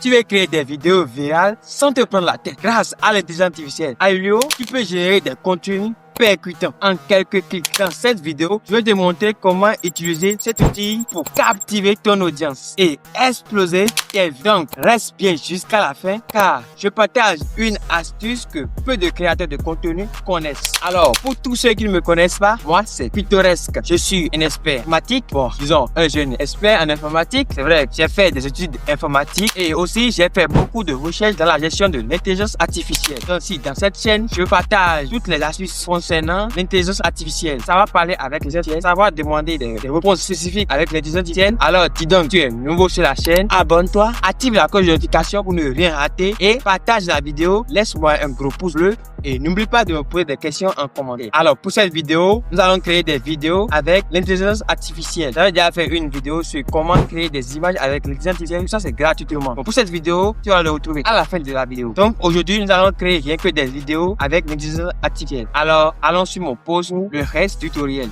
Tu veux créer des vidéos virales sans te prendre la tête. Grâce à l'intelligence artificielle Ailio, tu peux générer des contenus percutant en quelques clics. Dans cette vidéo, je vais te montrer comment utiliser cet outil pour captiver ton audience et exploser tes vues. Donc, reste bien jusqu'à la fin car je partage une astuce que peu de créateurs de contenu connaissent. Alors, pour tous ceux qui ne me connaissent pas, moi, c'est Pittoresque. Je suis un expert informatique. Bon, disons, un jeune expert en informatique. C'est vrai que j'ai fait des études informatiques et aussi j'ai fait beaucoup de recherches dans la gestion de l'intelligence artificielle. Donc, si dans cette chaîne, je partage toutes les astuces concernant l'intelligence artificielle. Ça va parler avec les artificiels, ça va demander des réponses spécifiques avec l'intelligence artificielle. Alors, dis donc, tu es nouveau sur la chaîne, abonne-toi, active la cloche de notification pour ne rien rater et partage la vidéo. Laisse-moi un gros pouce bleu et n'oublie pas de me poser des questions en commentaire. Alors, pour cette vidéo, nous allons créer des vidéos avec l'intelligence artificielle. J'avais déjà fait une vidéo sur comment créer des images avec l'intelligence artificielle. Ça, c'est gratuitement. Bon, pour cette vidéo, tu vas le retrouver à la fin de la vidéo. Donc, aujourd'hui, nous allons créer rien que des vidéos avec l'intelligence artificielle. Alors, allons sur mon post pour le reste du tutoriel.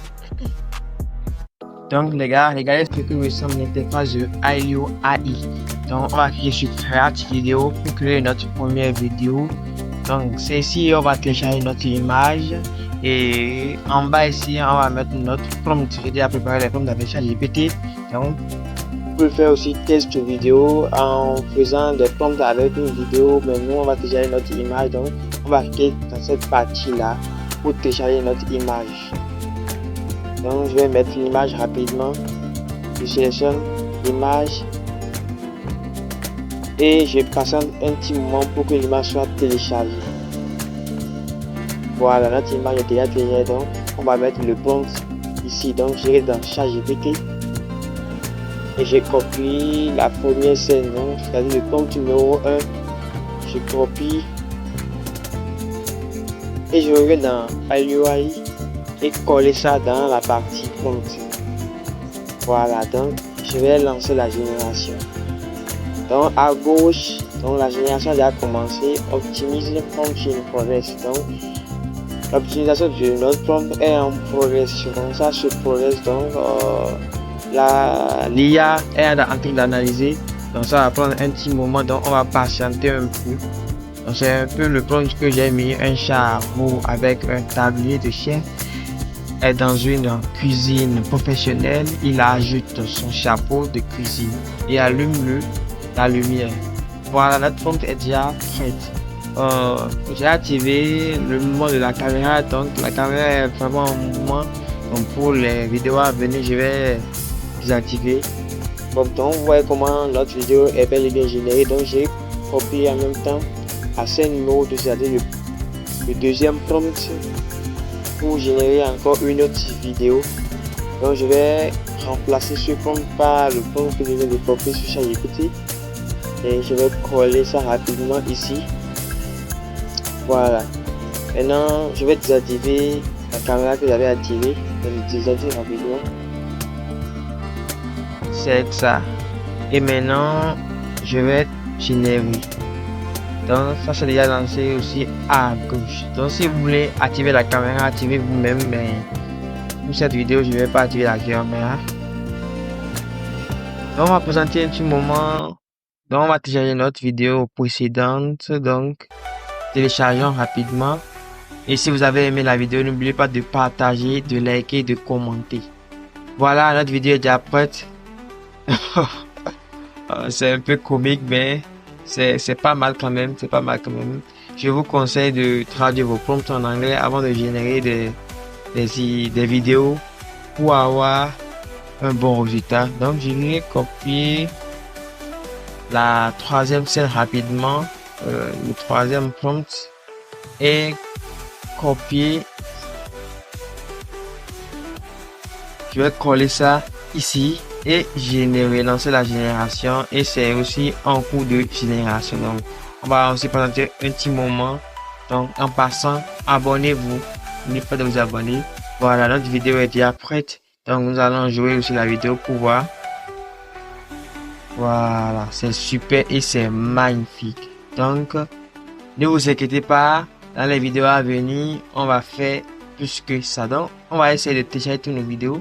Donc, les gars, regardez ce que ressemble l'interface de Ailio AI. Donc, on va cliquer sur Create Vidéo pour créer notre première vidéo. Donc, c'est ici, on va télécharger notre image et en bas ici, on va mettre notre prompt. J'ai déjà préparé les prompts avec ChatGPT. Donc, vous pouvez faire aussi test vidéo en faisant des prompts avec une vidéo, mais nous, on va télécharger notre image. Donc, on va cliquer dans cette partie-là pour télécharger notre image. Donc, je vais mettre l'image rapidement. Je sélectionne l'image. Et je patiente un petit moment pour que l'image soit téléchargée. Voilà, notre image est déjà téléchargée, donc on va mettre le prompt ici. Donc j'irai dans ChatGPT et je copie la première scène, c'est-à-dire le prompt numéro 1. Je copie et je reviens dans Ailio AI et coller ça dans la partie prompt. Voilà, donc je vais lancer la génération. Donc à gauche, donc la génération a déjà commencé. Optimise le prompt in progress. Donc l'optimisation de notre prompt est en progress. Donc ça se progresse. Donc l'IA est en train d'analyser. Donc ça va prendre un petit moment. Donc on va patienter un peu. Donc c'est un peu le prompt que j'ai mis. Un chapeau avec un tablier de chien est dans une cuisine professionnelle. Il ajoute son chapeau de cuisine et allume la lumière. Voilà, notre prompt est déjà prête. J'ai activé le mouvement de la caméra, donc la caméra est vraiment en mouvement. Donc pour les vidéos à venir, je vais désactiver. Donc vous voyez comment notre vidéo est bel et bien générée. Donc j'ai copié en même temps la scène numéro 2, c'est-à-dire le deuxième prompt pour générer encore une autre vidéo. Donc je vais remplacer ce prompt par le prompt que je viens de copier sur ChatGPT. Et je vais coller ça rapidement ici. Voilà. Maintenant, je vais désactiver la caméra que j'avais activée. Je vais désactiver rapidement. C'est ça. Et maintenant, je vais générer. Donc, ça c'est déjà lancé aussi à gauche. Donc, si vous voulez activer la caméra, activez vous-même. Mais pour cette vidéo, je ne vais pas activer la caméra. Donc, on va présenter un petit moment. Donc, on va télécharger notre vidéo précédente. Donc, téléchargeons rapidement. Et si vous avez aimé la vidéo, n'oubliez pas de partager, de liker, de commenter. Voilà, notre vidéo est déjà prête. C'est un peu comique, mais c'est pas mal quand même. C'est pas mal quand même. Je vous conseille de traduire vos prompts en anglais avant de générer des vidéos pour avoir un bon résultat. Donc, je vais copier la troisième scène rapidement, le troisième prompt et copier. Je vais coller ça ici et générer, lancer la génération et c'est aussi en cours de génération. Donc on va aussi présenter un petit moment. Donc en passant, abonnez-vous, n'oubliez pas de vous abonner. Voilà, notre vidéo est déjà prête. Donc nous allons jouer aussi la vidéo pour voir. Voilà, c'est super et c'est magnifique. Donc, ne vous inquiétez pas, dans les vidéos à venir, on va faire plus que ça. Donc, on va essayer de télécharger toutes nos vidéos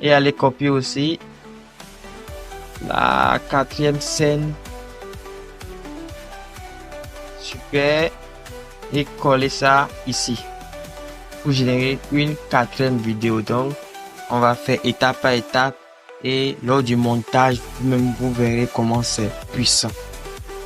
et aller copier aussi la quatrième scène Super. Et coller ça ici pour générer une 4e vidéo. Donc, on va faire étape par étape et lors du montage, vous verrez comment c'est puissant.